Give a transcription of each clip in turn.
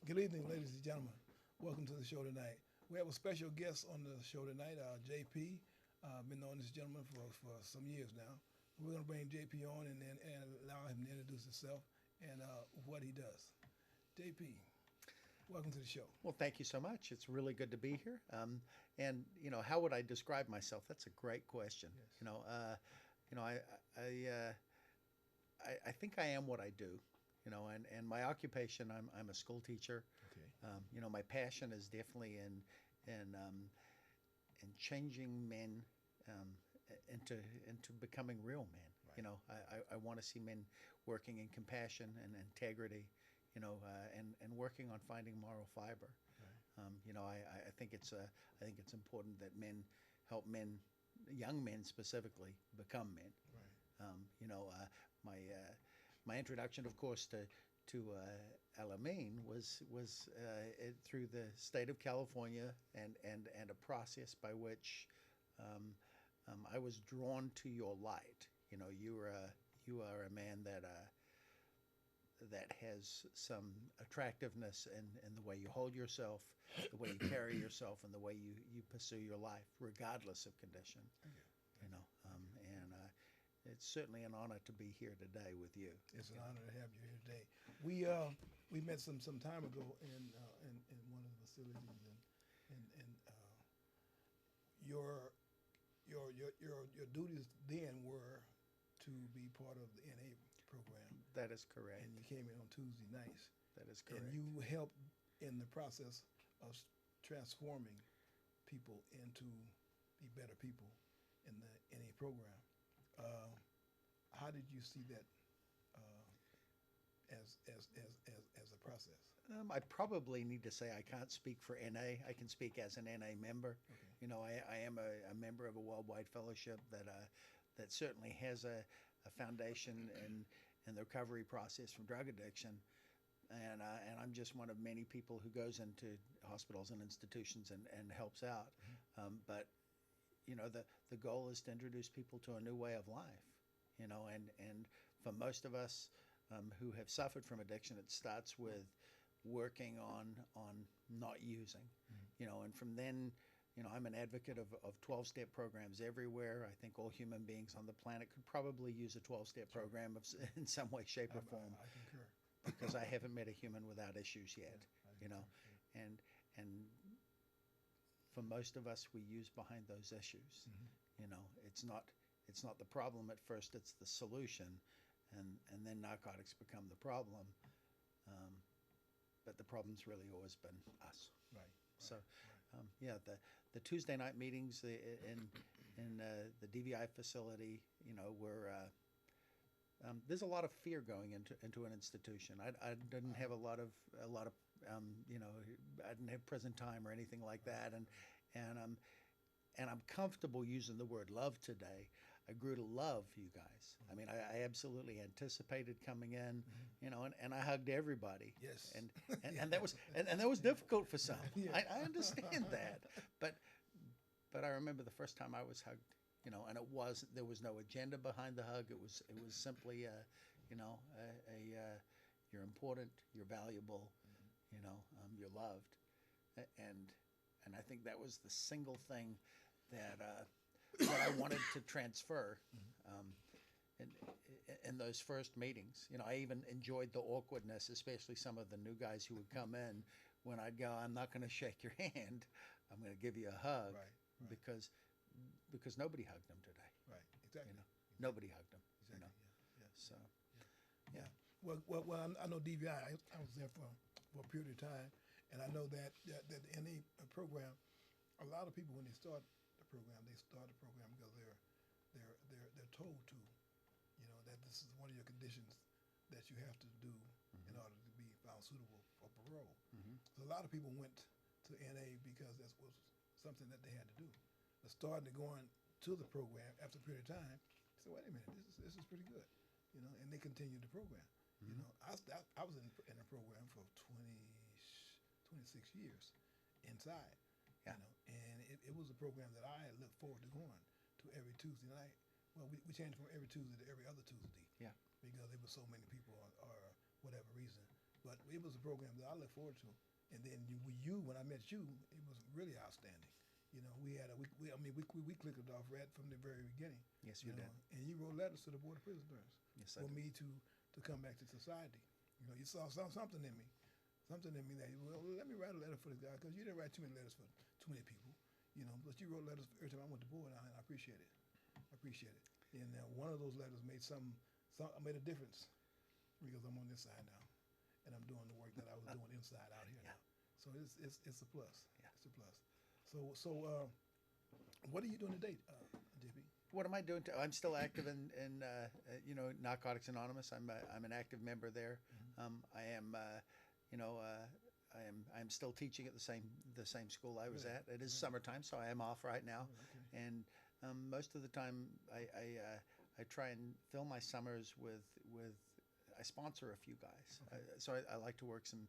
Good evening, ladies and gentlemen. Welcome to the show tonight. We have a special guest on the show tonight, JP. Been knowing this gentleman for some years now. We're going to bring JP on and allow him to introduce himself and what he does. JP, welcome to the show. Well, thank you so much. It's really good to be here. And how would I describe myself? That's a great question. Yes. You know, I, I, uh, I think I am what I do. And my occupation, I'm a school teacher. Okay. My passion is definitely in changing men um, into becoming real men. Right. I want to see men working in compassion and integrity. And working on finding moral fiber. Right. I think it's important that men help men, young men specifically, become men. Right. My introduction, of course, to Alameen was through the state of California and a process by which I was drawn to your light. You are a man that has some attractiveness in the way you hold yourself, the way you carry yourself, and the way you pursue your life, regardless of condition. Thank you. It's certainly an honor to be here today with you. It's an honor to have you here today. We met some time ago in one of the facilities, and your your duties then were to be part of the NA program, That is correct. and you came in on Tuesday nights, That is correct. and you helped in the process of transforming people into be better people in the NA program. Uh, how did you see that uh, as a process? I probably need to say I can't speak for NA. I can speak as an NA member. Okay. I am a member of a worldwide fellowship that certainly has a foundation in the recovery process from drug addiction. And I'm just one of many people who goes into hospitals and institutions and helps out. But the goal is to introduce people to a new way of life. And for most of us who have suffered from addiction, it starts with working on not using. And from then, I'm an advocate of 12-step programs everywhere. I think all human beings on the planet could probably use a 12-step program in some way, shape, or form. I concur. Because I haven't met a human without issues yet. I concur. And for most of us, we use behind those issues. It's not the problem at first; it's the solution, and then narcotics become the problem. But the problem's really always been us. Right. So, the Tuesday night meetings in the DVI facility, were. There's a lot of fear going into an institution. I didn't have a lot of I didn't have present time or anything like that, and I'm comfortable using the word love today. I grew to love you guys. I mean, I absolutely anticipated coming in, and I hugged everybody. Yes. And that was difficult for some. Yeah. I understand that, but I remember the first time I was hugged. And there was no agenda behind the hug. It was simply you're important, you're valuable, you're loved, and I think that was the single thing that I wanted to transfer in those first meetings. I even enjoyed the awkwardness, especially some of the new guys who would come in when I'd go, I'm not going to shake your hand, I'm going to give you a hug, Right. because nobody hugged him today. Right. Exactly. Nobody hugged him. Exactly. Yeah. So, Yeah. Well, I know DVI. I was there for a period of time, and I know that the NA program. A lot of people, when they start the program, because they're told to, that this is one of your conditions that you have to do in order to be found suitable for parole. So a lot of people went to NA because that was something that they had to do. But starting to going to the program after a period of time, they said, wait a minute, this is pretty good, and they continued the program. I was in the program for 26 years inside, Yeah. and it was a program that I had looked forward to going to every Tuesday night. Well, we changed from every Tuesday to every other Tuesday. Yeah. Because there were so many people or whatever reason. But it was a program that I look forward to. And then you, when I met you, it was really outstanding. You know, we had a, we I mean, we clicked it off right from the very beginning. Yes, you we know, did. And you wrote letters to the Board of Prisoners Yes, for I did. me to come back to society. You know, you saw something in me, that, well, let me write a letter for this guy, because you didn't write too many letters for too many people. You know, but you wrote letters every time I went to board, and I appreciate it. I appreciate it. And one of those letters made made a difference, because I'm on this side now, and I'm doing the work that I was doing inside out here Yeah. now. So it's a plus. Yeah. It's a plus. So what are you doing today, JP? What am I doing? I'm still active in you know, Narcotics Anonymous. I'm an active member there. I am you know, I'm still teaching at the same school I was Really? at. It is summertime, so I am off right now, Okay. and most of the time I try and fill my summers with I sponsor a few guys. Okay. So I like to work some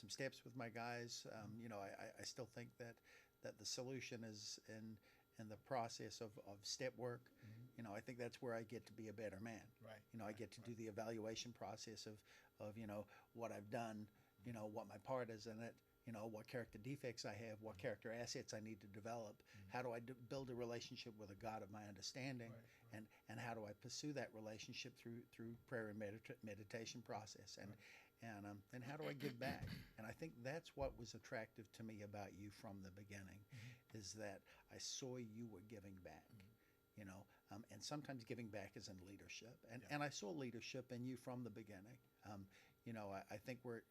steps with my guys. You know, I still think that the solution is in the process of step work. You know, I think that's where I get to be a better man. Right. You know, I get to do the evaluation process of you know, what I've done, you know, what my part is in it, you know, what character defects I have, what character assets I need to develop, how do I build a relationship with a God of my understanding, Right, and how do I pursue that relationship through prayer and meditation process, and how do I give back? And I think that's what was attractive to me about you from the beginning, is that I saw you were giving back. You know, and sometimes giving back is in leadership, and I saw leadership in you from the beginning. You know, I think we're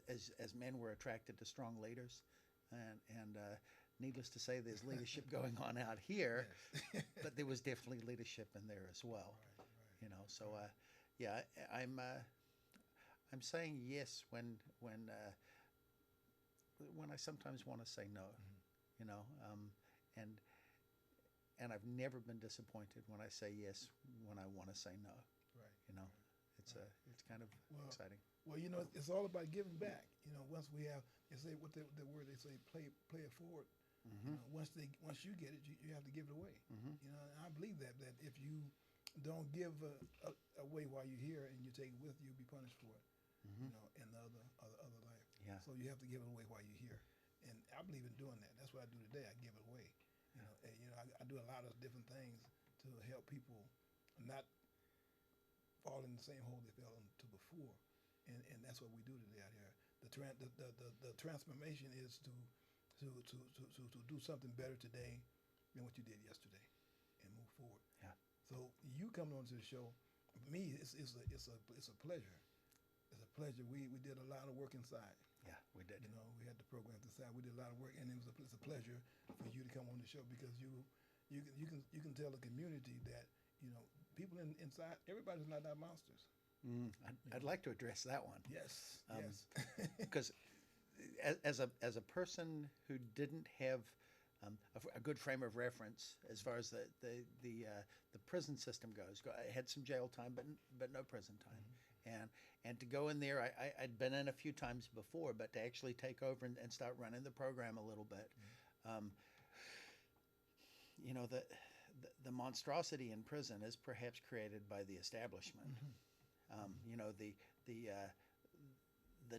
as men, we're attracted to strong leaders, and needless to say, there's leadership going on out here, Yes. but there was definitely leadership in there as well. Right, right. You know, so yeah, I'm saying yes when I sometimes want to say no. You know, and I've never been disappointed when I say yes when I want to say no. Right. You know, it's kind of Well, exciting. Well, you know, it's all about giving back. You know, once we have, they say what the word they say, play it forward. You know, once you get it, you have to give it away. You know, and I believe that if you don't give away while you're here and you take it with you, you'll be punished for it. You know, in the other life. Yeah. So you have to give it away while you're here, and I believe in doing that. That's what I do today. I give it away. You know, I do a lot of different things to help people not fall in the same hole they fell into before, and that's what we do today out here. The transformation is to do something better today than what you did yesterday, and move forward. Yeah. So you coming on to the show, for me, it's a pleasure. It's a pleasure. We did a lot of work inside. Yeah, we did. You know, we had the programs inside. We did a lot of work, and it's a pleasure for you to come on the show, because you can tell the community that, you know, people inside, everybody's not that monsters. I'd like to address that one. Yes. Yes. Because as a person who didn't have a good frame of reference as far as the prison system goes, I had some jail time, but no prison time, and to go in there, I'd been in a few times before, but to actually take over and start running the program a little bit, you know, the monstrosity in prison is perhaps created by the establishment. You know, the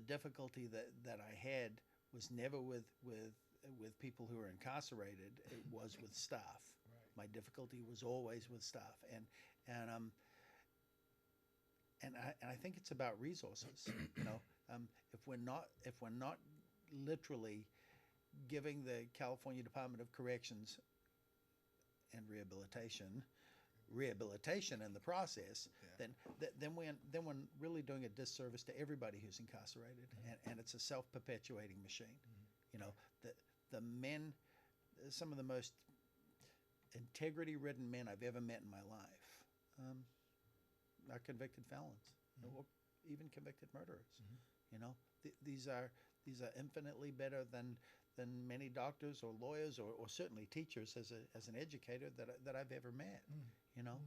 difficulty that I had was never with people who are incarcerated. It was with staff. Right. My difficulty was always with staff, and I think it's about resources. You know, if we're not literally giving the California Department of Corrections and rehabilitation in the process, then we're really doing a disservice to everybody who's incarcerated, and it's a self-perpetuating machine. You know, the men, some of the most integrity-ridden men I've ever met in my life, are convicted felons, or even convicted murderers. You know, these are infinitely better than many doctors or lawyers or certainly teachers as an educator that I've ever met. You know,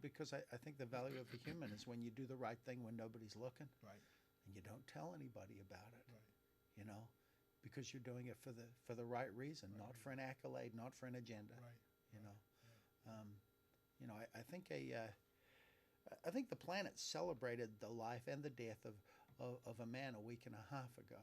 because I think the value of the human is when you do the right thing when nobody's looking, Right. and you don't tell anybody about it. Right. You know, because you're doing it for the right reason, not for an accolade, not for an agenda. Right. You know, you know, I think the planet celebrated the life and the death of a man a week and a half ago.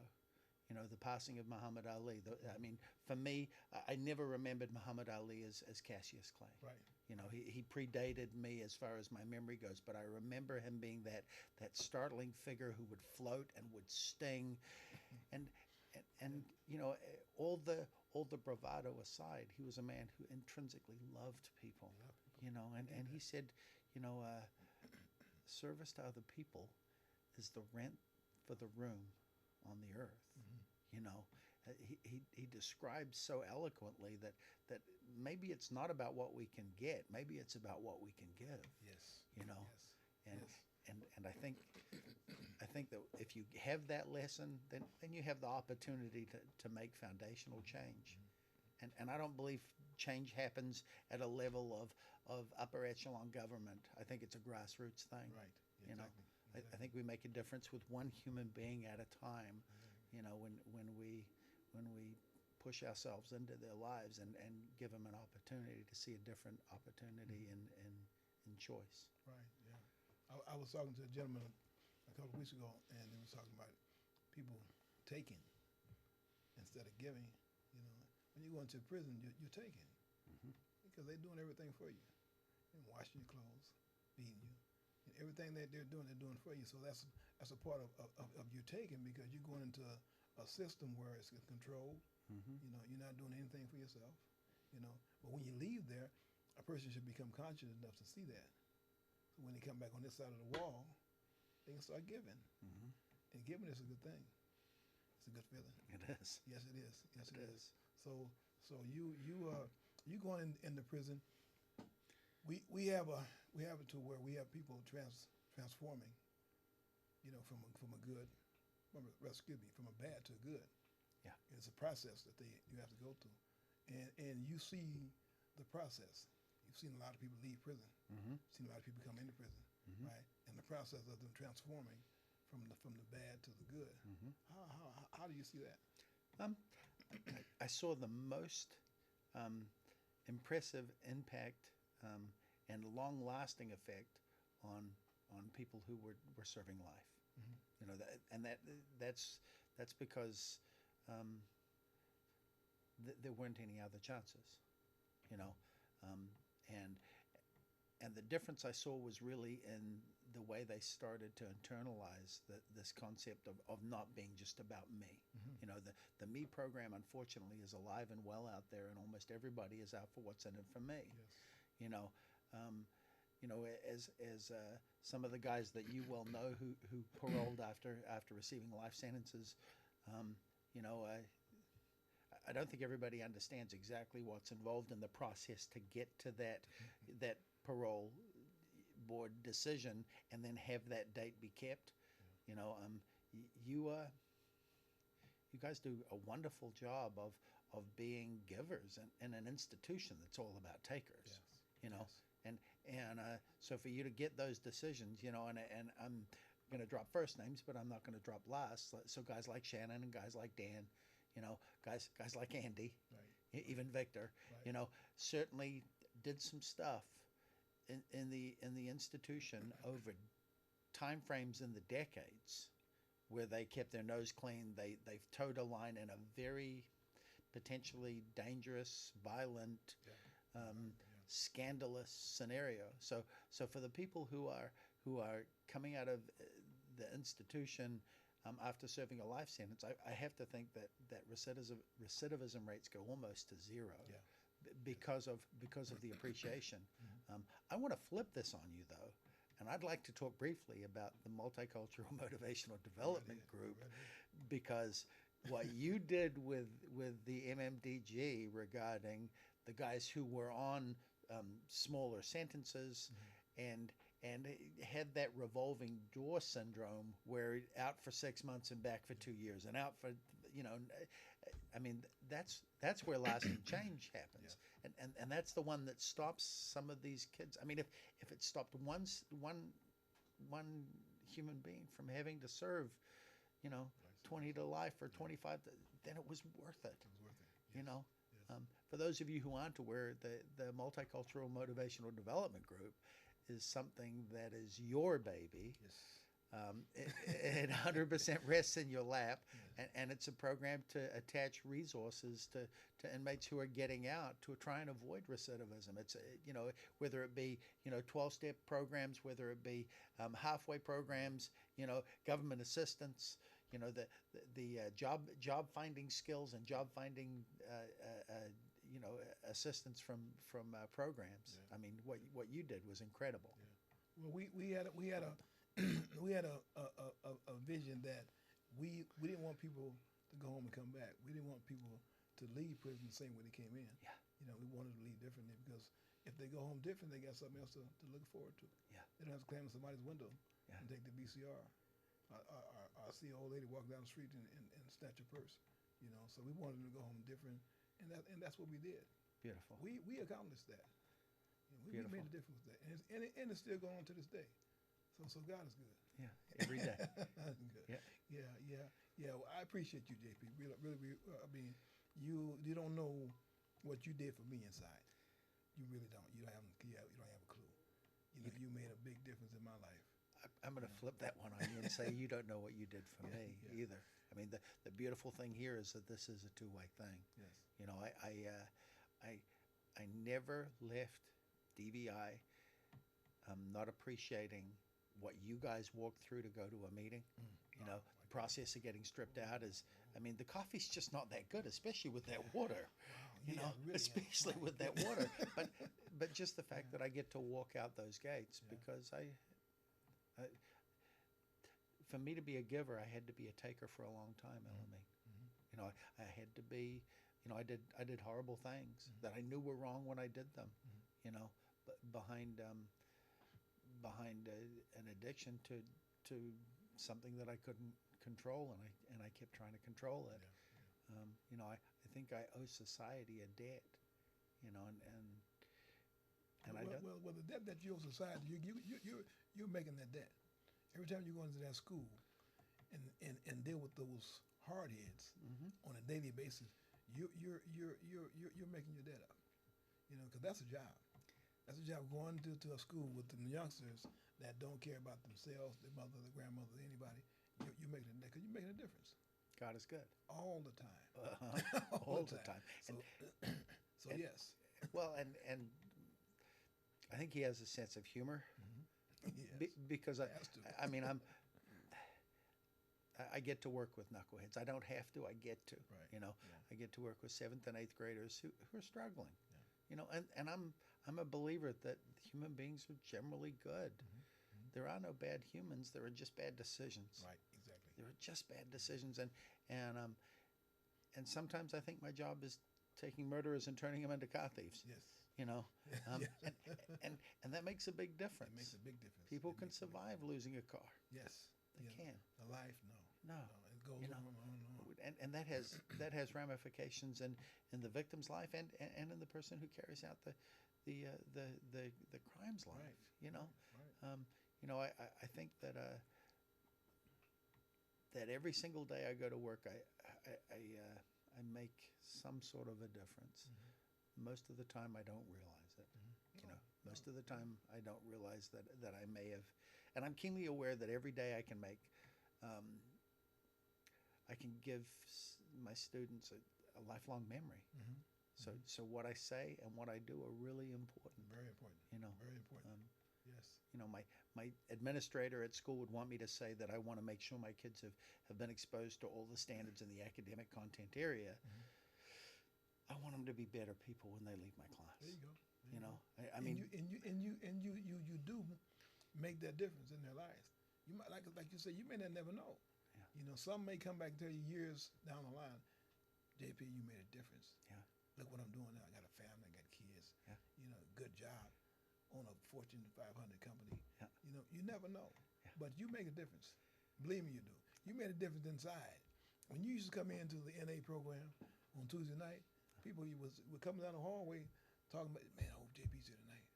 You know, the passing of Muhammad Ali. I mean, for me, I never remembered Muhammad Ali as Cassius Clay. Right. You know, he predated me as far as my memory goes, but I remember him being that startling figure who would float and would sting, and you know, all the bravado aside, he was a man who intrinsically loved people. You know, and he said, you know, service to other people is the rent for the room on the earth. You know, he describes so eloquently that maybe it's not about what we can get, maybe it's about what we can give. Yes. You know, Yes. and Yes. and I think that if you have that lesson, then you have the opportunity to make foundational change. And I don't believe change happens at a level of upper echelon government. I think it's a grassroots thing. Right. You know, Exactly. I think we make a difference with one human being at a time. You know, when we push ourselves into their lives and give them an opportunity to see a different opportunity in choice. Right. Yeah. I was talking to a gentleman a couple of weeks ago, and he was talking about people taking instead of giving. You know, when you go into prison, you're taking because they're doing everything for you, and washing your clothes, beating you, and everything that they're doing for you. So that's a part of you taking, because you're going into a system where it's controlled. You know, you're not doing anything for yourself. You know, but when you leave there, a person should become conscious enough to see that. So when they come back on this side of the wall, they can start giving. And giving is a good thing. It's a good feeling. It is. Yes, it is. Yes, it is. is. So you going in the prison. We have it to where we have people transforming. You know, from a good, from a bad to a good. Yeah. It's a process that you have to go through, and you see the process. You've seen a lot of people leave prison. Seen a lot of people come into prison, right? And the process of them transforming from the bad to the good. How do you see that? I saw the most impressive impact and long-lasting effect on people who were serving life. You know, that's because there weren't any other chances. You know, and the difference I saw was really in the way they started to internalize this concept of not being just about me. You know, the me program, unfortunately, is alive and well out there, and almost everybody is out for what's in it for me. Yes. You know, as some of the guys that you well know who paroled after receiving life sentences, you know, I don't think everybody understands exactly what's involved in the process to get to that parole board decision and then have that date be kept. You know, you guys do a wonderful job of being givers in an institution that's all about takers. Yes. You know, Yes. and so for you to get those decisions, you know, and I'm going to drop first names, but I'm not going to drop last. So guys like Shannon and guys like Dan, you know, guys like Andy, Right. even Victor, Right. you know, certainly did some stuff in the institution over time frames in the decades where they kept their nose clean. They've towed a line in a very potentially dangerous, violent, scandalous scenario. So for the people who are coming out of the institution after serving a life sentence, I have to think that recidivism rates go almost to zero. Yeah. Because of the appreciation. I want to flip this on you though, and I'd like to talk briefly about the Multicultural Motivational Development Group, because what you did with the MMDG regarding the guys who were on smaller sentences and had that revolving door syndrome where out for 6 months and back for 2 years and out for, you know, I mean, that's where lasting change happens. And that's the one that stops some of these kids. I mean, if it stopped one human being from having to serve, you know, 20 to life or 25, then it was worth it. It was worth it. You Yes. know, Yes. for those of you who aren't aware, the Multicultural Motivational Development Group is something that is your baby. Yes. It 100% rests in your lap, and it's a program to attach resources to inmates who are getting out to try and avoid recidivism. It's whether it be 12-step programs, whether it be halfway programs, government assistance, the job finding skills and job finding assistance from programs. Yeah. I mean, what you did was incredible. Yeah. Well, we had a we had a vision that we didn't want people to go home and come back. We didn't want people to leave prison the same way they came in. Yeah. We wanted to leave differently because if they go home different, they got something else to look forward to. Yeah. They don't have to climb in somebody's window Yeah. and take the VCR. I see an old lady walk down the street and snatch a purse. So we wanted them to go home different, and that's what we did. Beautiful. We accomplished that. We Beautiful. made a difference with that, and it's still going on to this day. So God is good. Yeah. Every day. Good. Yeah. Well, I appreciate you, JP. Really. I mean, you don't know what you did for me inside. You really don't. You don't have a clue. You made a big difference in my life. I'm going to flip that one on you and say you don't know what you did for me either. I mean, the beautiful thing here is that this is a two-way thing. Yes. I never left DVI not appreciating what you guys walked through to go to a meeting. The process of getting stripped out is, I mean, the coffee's just not that good, especially with that water. Really especially with that water. But just the fact that I get to walk out those gates because I for me to be a giver, I had to be a taker for a long time, LME. I had to be, I did horrible things that I knew were wrong when I did them, but behind an addiction to something that I couldn't control, and I kept trying to control it. I think I owe society a debt, and I don't. Well, the debt that you owe society, you're making that debt. Every time you go into that school and deal with those hard heads on a daily basis, you're making your debt up. Because that's a job. That's a job going to a school with the youngsters that don't care about themselves, their mother, their grandmother, anybody. You're making a because you're making a difference. God is good All the time. all the time. So yes. Well, and I think he has a sense of humor. Yes. Because Has to. I mean, I get to work with knuckleheads. I don't have to. I get to. Right. I get to work with 7th and 8th graders who are struggling. And I'm a believer that human beings are generally good. There are no bad humans. There are just bad decisions. Right. Exactly. There are just bad decisions, and sometimes I think my job is taking murderers and turning them into car thieves. Yes. And that makes a big difference. It makes a big difference. People can survive losing a car. Yes. They can. A life, no. No. It goes on. And that has ramifications in the victim's life and in the person who carries out the crime's life. Right. Right. I think that every single day I go to work, I make some sort of a difference. Most of the time, I don't realize it. Most of the time, I don't realize that I may have, and I'm keenly aware that every day I can make, I can give my students a lifelong memory. So what I say and what I do are really important. Very important. Very important. Yes. My administrator at school would want me to say that I want to make sure my kids have been exposed to all the standards in the academic content area. I want them to be better people when they leave my class. There you go. I mean, you do make that difference in their lives. You might, like you say, you may not never know. Yeah. Some may come back and tell you years down the line, JP, you made a difference. Yeah. Look what I'm doing now. I got a family, I got kids. Yeah. Good job on a Fortune 500 company. Yeah. You never know. Yeah. But you make a difference. Believe me, you do. You made a difference inside. When you used to come into the NA program on Tuesday night, people were coming down the hallway talking about, man, I hope JP's here tonight.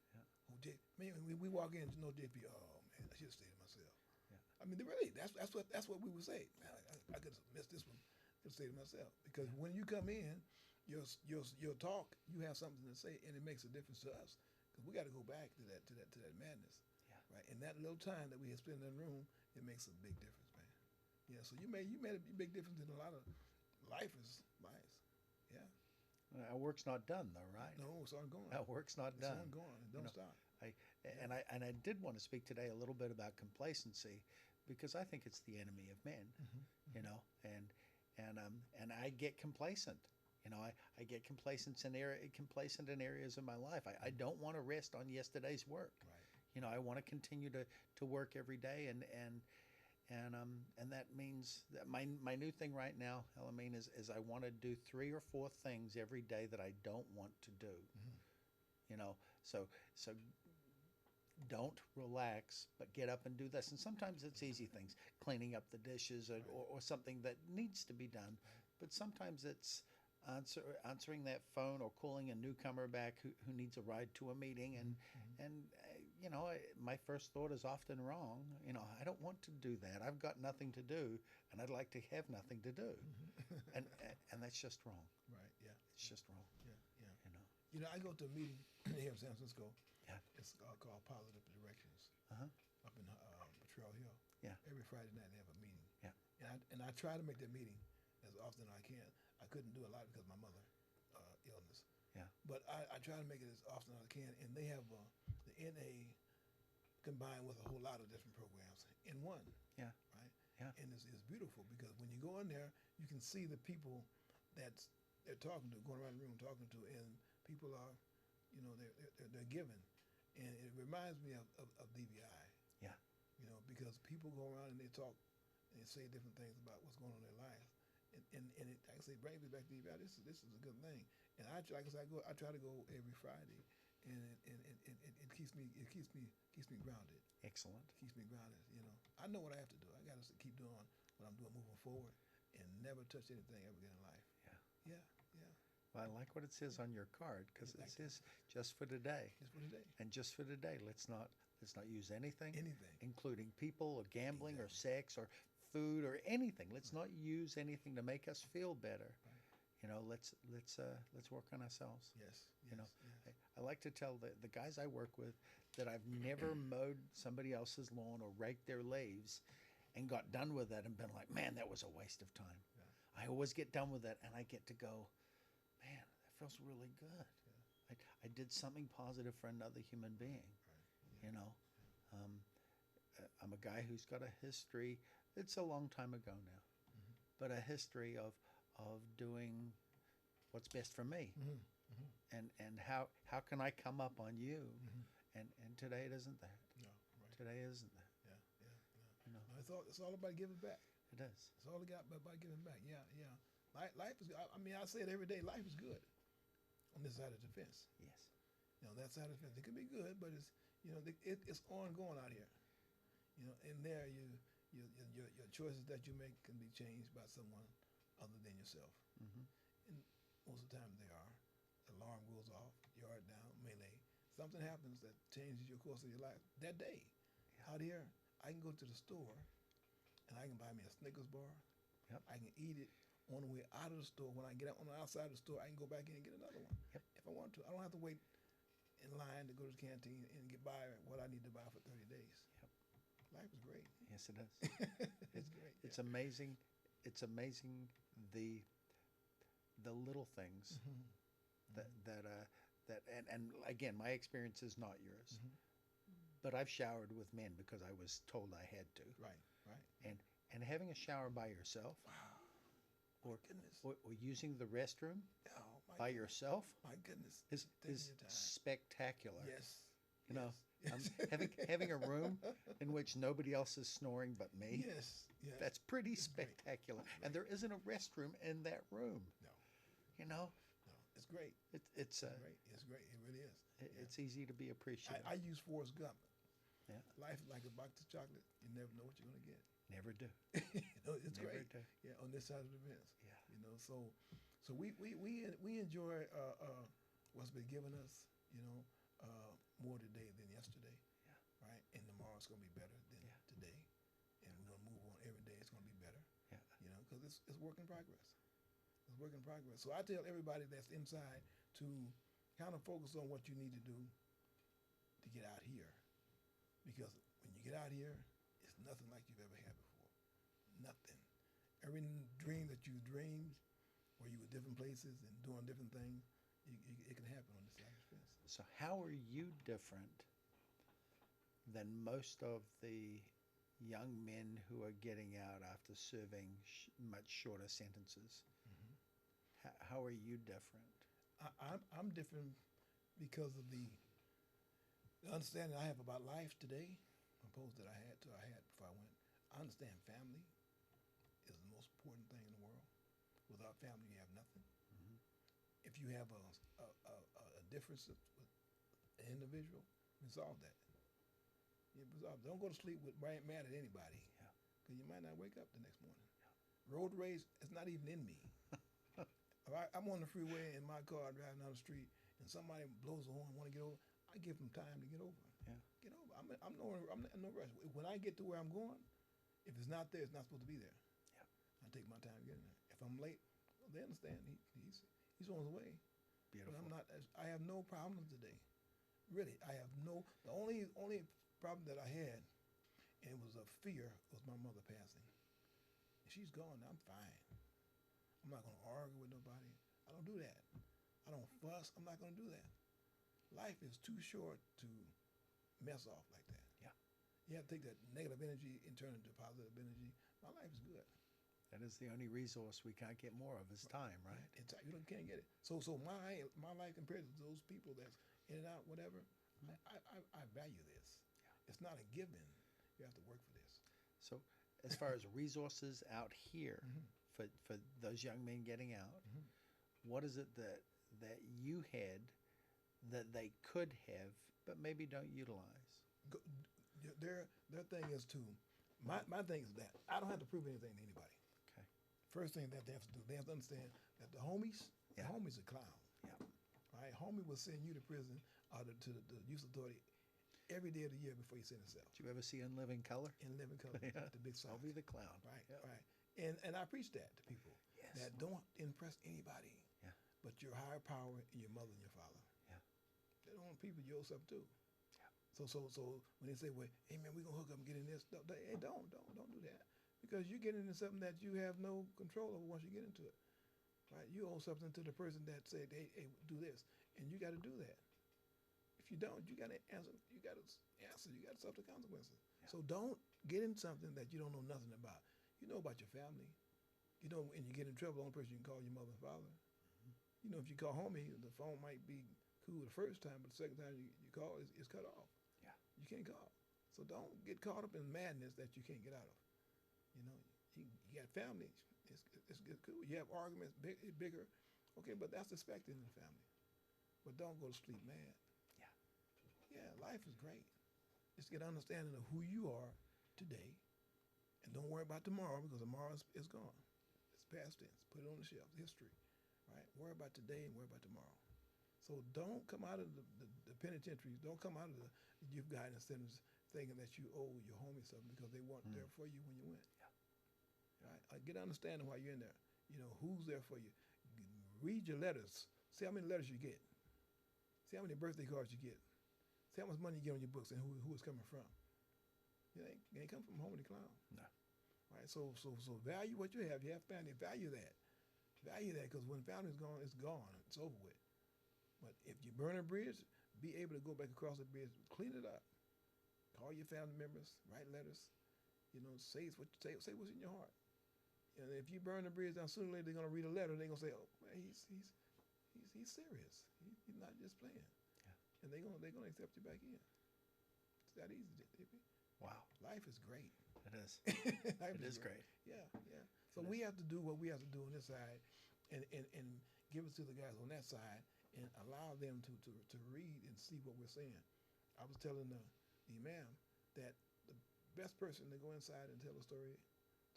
Yeah. Man, we walk in, JP, oh man, I should have stayed to myself. Yeah. I mean, really, that's what we would say. Man, I could have missed this one. I could have stayed to myself. Because when you come in, your talk, you have something to say, and it makes a difference to us. Because we got to go back to that madness. Yeah. Right? And that little time that we had spent in that room, it makes a big difference, man. Yeah, so you made a big difference in a lot of lives. Yeah. Our work's not done though, right? No, it's ongoing. Our work's not It's done. ongoing. It don't stop. I, and I did want to speak today a little bit about complacency because I think it's the enemy of men, you know, and I get complacent. You know, I get complacent complacent in areas of my life. I don't want to rest on yesterday's work. Right. You know, I want to continue to work every day, and that means that my new thing right now, Elamine, is I want to do 3 or 4 things every day that I don't want to do. You know, so don't relax, but get up and do this. And sometimes it's easy things, cleaning up the dishes or something that needs to be done. But sometimes it's answering that phone or calling a newcomer back who needs a ride to a meeting. And you know, my first thought is often wrong. You know, I don't want to do that. I've got nothing to do, and I'd like to have nothing to do. and that's just wrong. Right. Yeah. It's just wrong. Yeah. Yeah. You know. You know, I go to a meeting here in San Francisco. Yeah. It's called Positive Directions up in Potrero Hill. Yeah. Every Friday night they have a meeting. Yeah. And I try to make that meeting as often as I can. I couldn't do a lot because of my mother illness. Yeah. But I try to make it as often as I can. And they have the NA combined with a whole lot of different programs in one. Yeah. Right. Yeah. And it's beautiful because when you go in there, you can see the people they're talking to, going around the room talking to, and people are, you know, they're giving. And it reminds me of DVI. Yeah. You know, because people go around and they talk and they say different things about what's going on in their lives. And it, like I say, brings me back to DVI. This is a good thing. And like I said, I try to go every Friday, and it keeps me grounded. Excellent. It keeps me grounded. You know, I know what I have to do. I got to keep doing what I'm doing, moving forward, and never touch anything ever again in life. Yeah. Yeah. Yeah. Well, I like what it says on your card because it says just for today. Just for today. And just for today, let's not use anything, Anything. including people or gambling or sex or food or anything. Let's not use anything to make us feel better. Right. You know, let's work on ourselves. Yes. You know, Yes. I like to tell the guys I work with that I've never mowed somebody else's lawn or raked their leaves and got done with it and been like, man, that was a waste of time. Yeah. I always get done with it and I get to go, man, that feels really good. Yeah. I did something positive for another human being. Right. Yeah. You know, I'm a guy who's got a history. It's a long time ago now, but a history of doing what's best for me, and how can I come up on you, and today it isn't that. No. Right. Today isn't that. Yeah. You know, No, it's all about giving back. it is. It's all about giving back. Yeah. Life is. I mean, I say it every day. Life is good on this side of the fence. Yes. You know, that side of the fence. It can be good, but it's, you know, it's ongoing out here. You know, in there, your choices that you make can be changed by someone other than yourself. And most of the time they are. Alarm goes off, yard down, melee. Something happens that changes your course of your life that day. Yeah. Out here, I can go to the store and I can buy me a Snickers bar. Yep. I can eat it on the way out of the store. When I get out on the outside of the store, I can go back in and get another one. Yep. If I want to. I don't have to wait in line to go to the canteen and get by what I need to buy for 30 days. Yep. Life is great. Yes, it is. It's great. It's amazing. It's amazing the little things that and again, my experience is not yours, but I've showered with men because I was told I had to. Right. And having a shower by yourself, Wow. or Goodness. or using the restroom Oh, by yourself my goodness. is Taking your time. spectacular. Yes. You know, Yes. having a room in which nobody else is snoring but me. Yes. Yes. That's pretty It's great. spectacular. It's And there isn't a restroom in that room. No. You know, No. It's great. it's It's great. It's great. It really is. it's easy to be appreciative. I use Forrest Gump. Yeah. Life is like a box of chocolate. You never know what you're gonna get. Never do. You know, it's Never great. do. Yeah, on this side of the fence. Yeah. You know, so we enjoy what's been given us. You know, more today than yesterday. Yeah. Right. And tomorrow's gonna be better than Yeah. today. And we're gonna move on every day. It's gonna be better. Yeah. You know, because it's work in progress. It's work in progress. So I tell everybody that's inside to kind of focus on what you need to do to get out here, because when you get out here, it's nothing like you've ever had before. Nothing. Every dream that you dreamed, where you were different places and doing different things, it can happen on this side of the fence. So how are you different than most of the young men who are getting out after serving much shorter sentences? How are you different? I'm different because of the understanding I have about life today, opposed that I had before I went. I understand family is the most important thing in the world. Without family, you have nothing. If you have a difference with an individual, resolve that. You resolve. Don't go to sleep with mad at anybody, because you might not wake up the next morning. Road rage is not even in me. If I'm on the freeway in my car driving down the street, and somebody blows the horn and want to get over, I give them time to get over. Get over. I'm in no rush. When I get to where I'm going, if it's not there, it's not supposed to be there. I take my time getting there. If I'm late, well, they understand. He's on his way. Beautiful. But I'm not. I have no problems today. Really, I have no. The only problem that I had, and it was a fear, was my mother passing. She's gone. I'm fine. I'm not going to argue with nobody. I don't do that. I don't fuss. I'm not going to do that. Life is too short to mess off like that. You have to take that negative energy and turn it into positive energy. My life is good. That is the only resource we can't get more of is time, right? You can't get it. So my life compared to those people that's in and out, whatever, I value this. It's not a given. You have to work for this. So as far as resources out here for those young men getting out, what is it that you had that they could have but maybe don't utilize? Their thing is my thing is that I don't have to prove anything to anybody. Okay. First thing that they have to do, they have to understand that the homies are clowns. Right? Homie will send you to prison or to the youth authority every day of the year before you send yourself. Did you ever see In Living Color? In Living Color, the big song. I'll be the clown. Right, right. And I preach that to people. That don't impress anybody but your higher power and your mother and your father. They don't want people you owe something to. So when they say, well, hey man, we're gonna hook up and get in this, don't do that. Because you're getting into something that you have no control over once you get into it. Right? You owe something to the person that said, hey, do this. And you gotta do that. If you don't, you gotta answer, you gotta suffer the consequences. So don't get in something that you don't know nothing about. You know about your family. You know, when you get in trouble, the only person you can call your mother and father. You know, if you call homie, the phone might be cool the first time, but the second time you call, it's cut off. You can't call. So don't get caught up in madness that you can't get out of. You know, you got family. It's cool. You have arguments bigger. Okay, but that's expected in the family. But don't go to sleep mad. Yeah, life is great. Just get an understanding of who you are today, and don't worry about tomorrow, because tomorrow is gone. It's past tense. Put it on the shelf. History. Right? Worry about today and worry about tomorrow. So don't come out of the penitentiaries. Don't come out of the youth guidance centers thinking that you owe your homie something, because they weren't there for you when you went. Right? Get an understanding why you're in there. You know, who's there for you. Read your letters. See how many letters you get. See how many birthday cards you get. See how much money you get on your books and who it's coming from. It ain't come from homie clown. No. Right? So value what you have. You have family. Value that. Value that, because when family's gone, it's gone. It's over with. But if you burn a bridge, be able to go back across the bridge, clean it up. Call your family members, write letters, you know, say what's in your heart. And if you burn the bridge down, sooner or later they're gonna read a letter. They're gonna say, "Oh, man, he's serious. He's not just playing." And they're gonna accept you back in. It's that easy, JP. Wow, life is great. It is. Life it is great. Yeah. So we have to do what we have to do on this side, and give it to the guys on that side, and allow them to read and see what we're saying. I was telling the imam that the best person to go inside and tell a story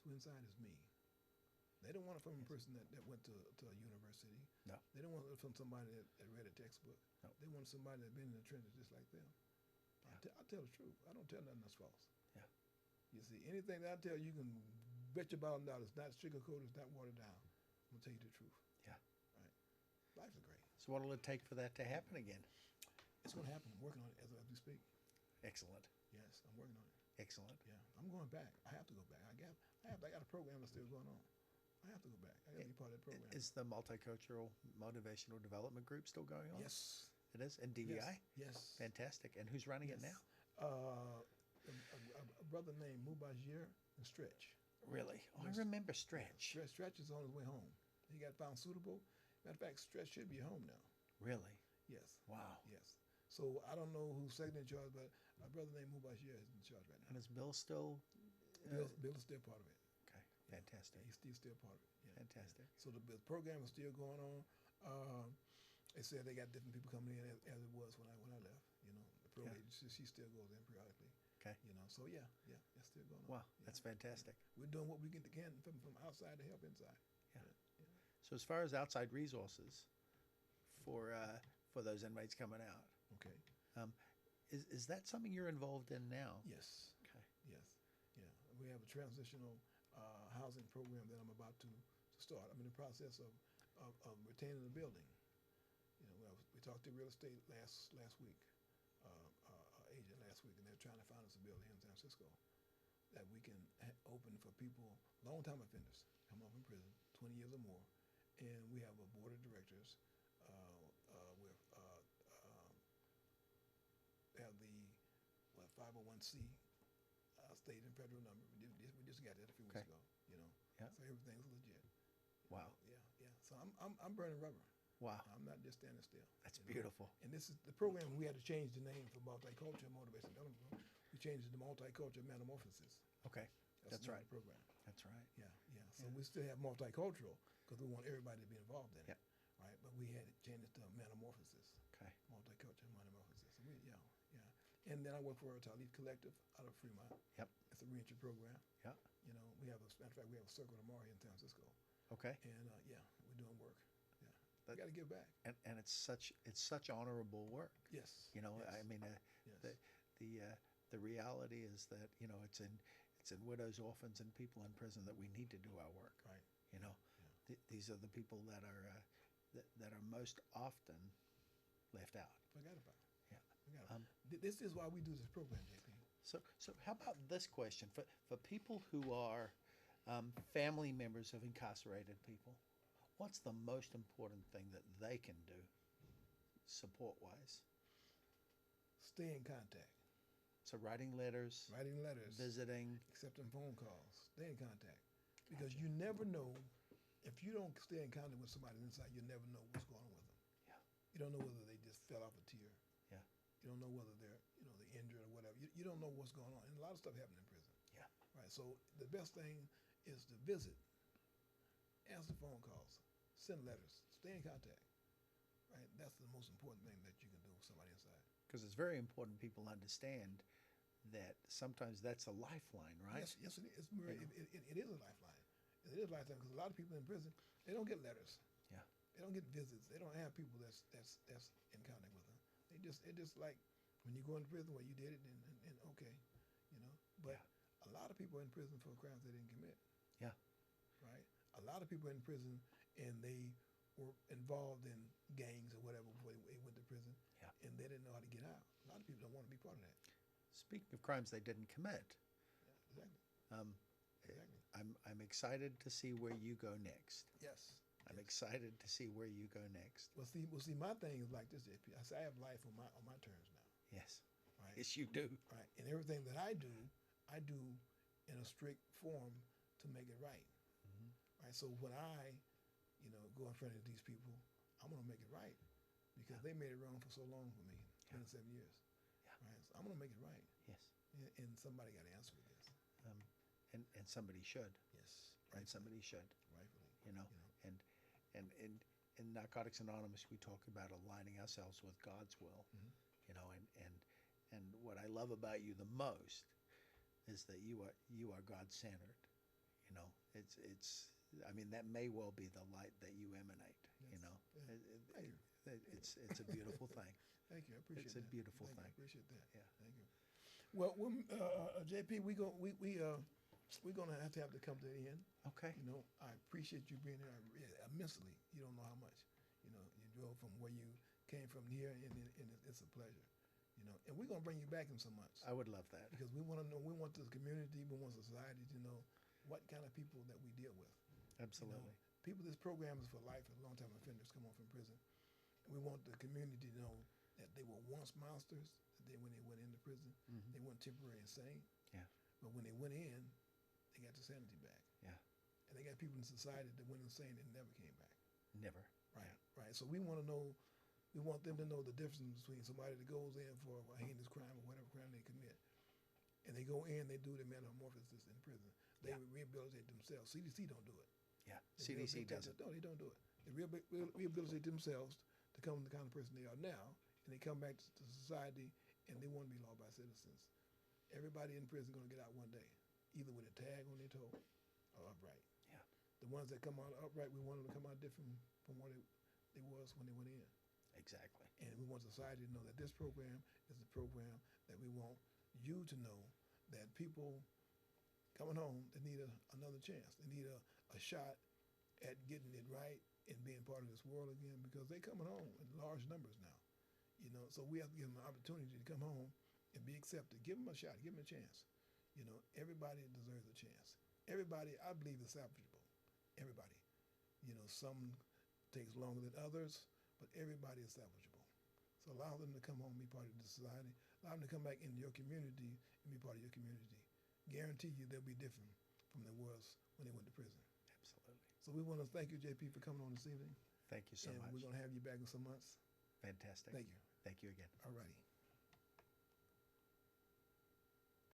to inside is me. They don't want it from a person that went to a university. No. They don't want it from somebody that read a textbook. No. They want somebody that's been in the trenches just like them. I tell the truth. I don't tell nothing that's false. You see, anything that I tell you can bet your bottom dollar. It's not sugar-coated. It's not watered down. I'm going to tell you the truth. Right? Life is great. So what will it take for that to happen again? It's going to happen. I'm working on it as we speak. Excellent. Yes, I'm working on it. Excellent. Yeah, I'm going back. I have to go back. I got a program that's still going on. I have to go back. I got to be part of that program. Is the multicultural motivational development group still going on? Yes. It is? And DVI? Yes. Fantastic. And who's running it Yes. now? A brother named Mubashir and Stretch. Really? Oh, Yes. I remember Stretch. Stretch is on his way home. He got found suitable. Matter of fact, Stretch should be home now. Really? Yes. Wow. Yes. So I don't know who's second in charge, but a brother named Mubashir is in charge right And now. is Bill still? Bill is still part of it. Okay. Fantastic. He's still part of it. Yeah. Fantastic. So the program is still going on. They said they got different people coming in as it was when I left. You know, the pro Yeah. agency, she still goes in periodically. Okay. You know, so yeah, it's still going on. Wow. Yeah. That's fantastic. We're doing what we can from outside to help inside. So as far as outside resources for those inmates coming out, Okay. is that something you're involved in now? Yes. Okay. Yes. Yeah. We have a transitional housing program that I'm about to start. I'm in the process of retaining the building. You know, we talked to real estate last week, agent last week, and they're trying to find us a building here in San Francisco that we can open for people, long-time offenders, come off in prison, 20 years or more, and we have a board of directors with have the 501c state and federal number. We just got that a few weeks Okay. ago. You know, Yeah. so everything's legit. Wow. Yeah. So I'm burning rubber. Wow. I'm not just standing still. That's you know. beautiful. And this is the program. We had to change the name for multicultural motivation development. We changed it to multicultural metamorphosis. Okay. That's the name right. of the program. That's right. Yeah. So we still have multicultural because we want everybody to be involved in it. Yep. Right. But we had to change it to metamorphosis. Okay. Multicultural metamorphosis. So yeah. And then I work for a Talib Collective out of Fremont. Yep. It's a reentry program. Yeah. You know, we have matter of fact, we have a Circle tomorrow here in San Francisco. Okay. And we're doing work. Yeah. That- We got to give back. And it's such honorable work. Yes. You know, yes. I mean, yes. the reality is that it's in widows, orphans, and people in prison that we need to do our work. Right. You know, these are the people that are that are most often left out. Forgot about. Yeah. Forgot about. This is why we do this program, JP. So how about this question for people who are family members of incarcerated people? What's the most important thing that they can do, support-wise? Stay in contact. So writing letters, visiting. accepting phone calls. Stay in contact, because you never know. If you don't stay in contact with somebody inside, you never know what's going on with them. Yeah. You don't know whether they just fell off a tier. Yeah. You don't know whether they're injured or whatever. You don't know what's going on, and a lot of stuff happens in prison. Yeah. Right. So the best thing is to visit, answer phone calls, send letters, stay in contact. Right. That's the most important thing that you can do with somebody inside. Because it's very important people understand that sometimes that's a lifeline, right? Yes, it is. It is a lifeline. It is a lifeline because a lot of people in prison, they don't get letters. Yeah. They don't get visits. They don't have people that's in contact with them. It just like when you go into prison, well, you did it and okay, you know. But a lot of people in prison for crimes they didn't commit. Yeah. Right. A lot of people in prison and they were involved in gangs or whatever before they went to prison. Yeah. And they didn't know how to get out. A lot of people don't want to be part of that. Speaking of crimes they didn't commit, Yeah, exactly. Exactly. I'm excited to see where you go next. Yes. I'm excited to see where you go next. Well, see, my thing is like this, JP. I say I have life on my terms now. Yes. Right. Yes, you do. Right. And everything that I do in a strict form to make it right. Mm-hmm. Right. So when I, go in front of these people, I'm gonna make it right because they made it wrong for so long for me, 27 years. Yeah. Right. So I'm gonna make it right. Yes. And somebody got to answer for this. And somebody should. Yes. And somebody should. Rightfully. You know. And in Narcotics Anonymous, we talk about aligning ourselves with God's will. Mhm. You know, and what I love about you the most is that you are God-centered. You know, it's. I mean, that may well be the light that you emanate. You Yes. know, Yeah. Thank you. it's a beautiful thing. Thank you. I appreciate It's that. a beautiful Thank you. thing. I appreciate that. Yeah. Thank you. Well, JP, we're gonna have to come to the end. Okay. I appreciate you being here immensely. You don't know how much. You drove from where you came from here, and it's a pleasure. and we're gonna bring you back in some months I would love that. because we want to know. We want the community, we want society to know what kind of people that we deal with. Absolutely. People, this program is for life. And long-time offenders come home from prison. And we want the community to know that they were once monsters. That when they went into prison, they weren't temporarily insane. Yeah. But when they went in, they got their sanity back. Yeah. And they got people in society that went insane and never came back. Never. Right. Right. So we want to know. We want them to know the difference between somebody that goes in for a heinous crime or whatever crime they commit, and they go in, they do the metamorphosis in prison. They rehabilitate themselves. CDC don't do it. Yeah. They CDC doesn't. No, they don't do it. They rehabilitate themselves to become the kind of person they are now, and they come back to society, and they want to be law-abiding citizens. Everybody in prison going to get out one day, either with a tag on their toe or upright. Yeah. The ones that come out upright, we want them to come out different from what they was when they went in. Exactly. And we want society to know that this program is the program that we want you to know that people coming home, they need another chance. They need a shot at getting it right and being part of this world again because they coming home in large numbers now. So we have to give them an opportunity to come home and be accepted. Give them a shot. Give them a chance. Everybody deserves a chance. Everybody, I believe, is salvageable. Everybody. Some takes longer than others, but everybody is salvageable. So allow them to come home and be part of the society. Allow them to come back into your community and be part of your community. Guarantee you they'll be different from they was when they went to prison. Absolutely. So we want to thank you, JP, for coming on this evening. Thank you so and much. we're going to have you back in some months. Fantastic. Thank you. Thank you again. All righty.